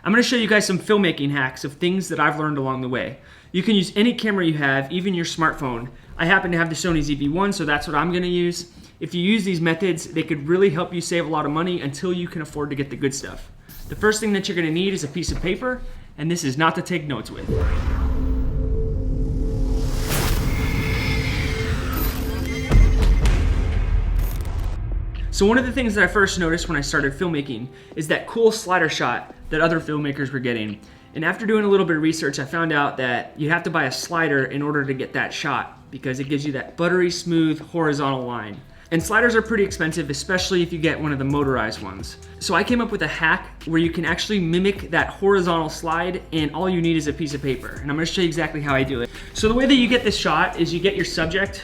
I'm gonna show you guys some filmmaking hacks of things that I've learned along the way. You can use any camera you have, even your smartphone. I happen to have the Sony ZV-1, so that's what I'm gonna use. If you use these methods, they could really help you save a lot of money until you can afford to get the good stuff. The first thing that you're gonna need is a piece of paper, and this is not to take notes with. So one of the things that I first noticed when I started filmmaking is that cool slider shot that other filmmakers were getting. And after doing a little bit of research, I found out that you have to buy a slider in order to get that shot because it gives you that buttery smooth horizontal line. And sliders are pretty expensive, especially if you get one of the motorized ones. So I came up with a hack where you can actually mimic that horizontal slide, and all you need is a piece of paper. And I'm gonna show you exactly how I do it. So the way that you get this shot is you get your subject,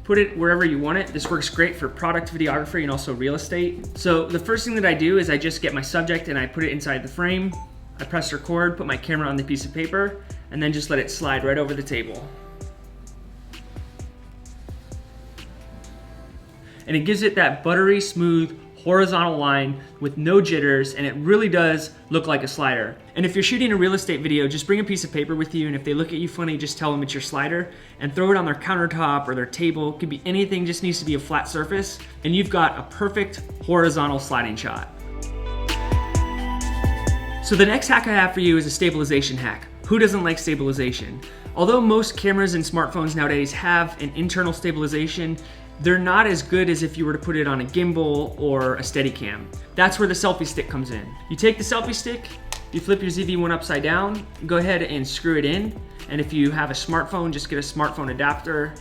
put it wherever you want it. This works great for product videography and also real estate. So the first thing that I do is I just get my subject and I put it inside the frame. I press record, put my camera on the piece of paper, and then just let it slide right over the table. And it gives it that buttery smooth horizontal line with no jitters, and it really does look like a slider. And if you're shooting a real estate video, just bring a piece of paper with you, and if they look at you funny, just tell them it's your slider and throw it on their countertop or their table. It could be anything, just needs to be a flat surface, and you've got a perfect horizontal sliding shot. So the next hack I have for you is a stabilization hack. Who doesn't like stabilization? Although most cameras and smartphones nowadays have an internal stabilization, they're not as good as if you were to put it on a gimbal or a Steadicam. That's where the selfie stick comes in. You take the selfie stick, you flip your ZV-1 upside down, go ahead and screw it in, and if you have a smartphone, just get a smartphone adapter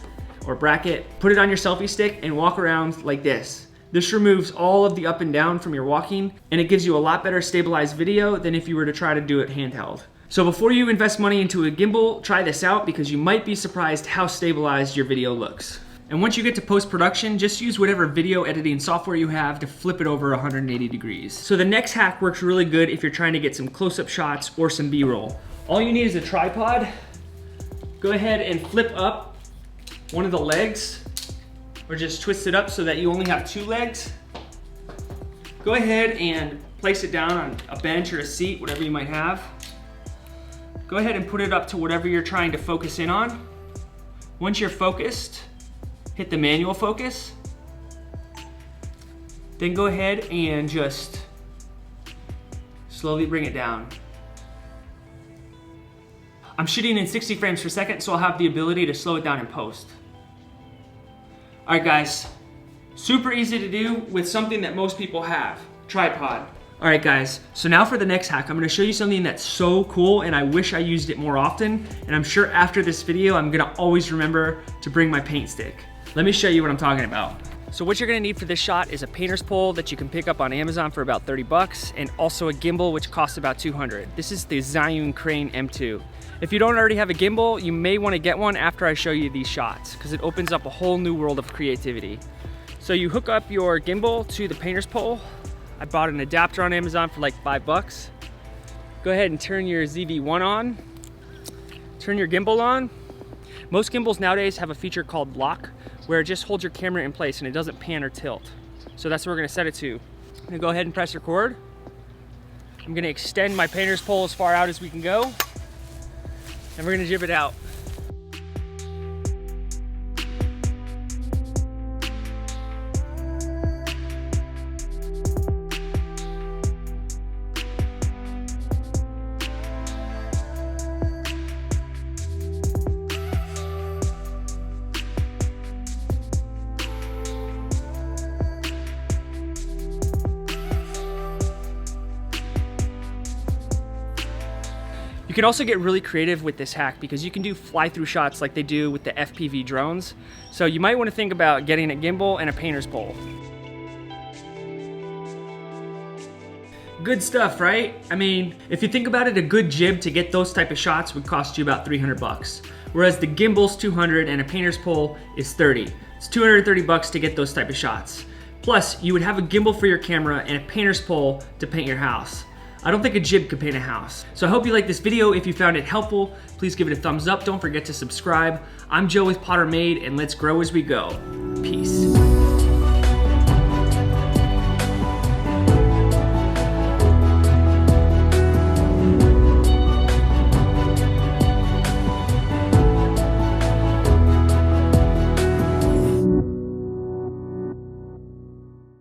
or bracket, put it on your selfie stick and walk around like this. This removes all of the up and down from your walking, and it gives you a lot better stabilized video than if you were to try to do it handheld. So before you invest money into a gimbal, try this out because you might be surprised how stabilized your video looks. And once you get to post-production, just use whatever video editing software you have to flip it over 180 degrees. So the next hack works really good if you're trying to get some close-up shots or some B-roll. All you need is a tripod. Go ahead and flip up one of the legs, or just twist it up so that you only have two legs. Go ahead and place it down on a bench or a seat, whatever you might have. Go ahead and put it up to whatever you're trying to focus in on. Once you're focused, hit the manual focus. Then go ahead and just slowly bring it down. I'm shooting in 60 frames per second, so I'll have the ability to slow it down in post. All right, guys, super easy to do with something that most people have, tripod. All right, guys, so now for the next hack, I'm gonna show you something that's so cool and I wish I used it more often, and I'm sure after this video, I'm gonna always remember to bring my paint stick. Let me show you what I'm talking about. So what you're gonna need for this shot is a painter's pole that you can pick up on Amazon for about 30 bucks, and also a gimbal which costs about 200. This is the Zhiyun Crane M2. If you don't already have a gimbal, you may wanna get one after I show you these shots, because it opens up a whole new world of creativity. So you hook up your gimbal to the painter's pole. I bought an adapter on Amazon for like 5 bucks. Go ahead and turn your ZV-1 on. Turn your gimbal on. Most gimbals nowadays have a feature called lock, where it just holds your camera in place and it doesn't pan or tilt. So that's what we're gonna set it to. I'm gonna go ahead and press record. I'm gonna extend my painter's pole as far out as we can go, and we're gonna jib it out. You can also get really creative with this hack because you can do fly-through shots like they do with the FPV drones. So you might want to think about getting a gimbal and a painter's pole. Good stuff, right? I mean, if you think about it, a good jib to get those type of shots would cost you about 300 bucks. Whereas the gimbal's 200 and a painter's pole is 30. It's 230 bucks to get those type of shots. Plus, you would have a gimbal for your camera and a painter's pole to paint your house. I don't think a jib could paint a house. So I hope you liked this video. If you found it helpful, please give it a thumbs up. Don't forget to subscribe. I'm Joe with Potter Made, and let's grow as we go. Peace.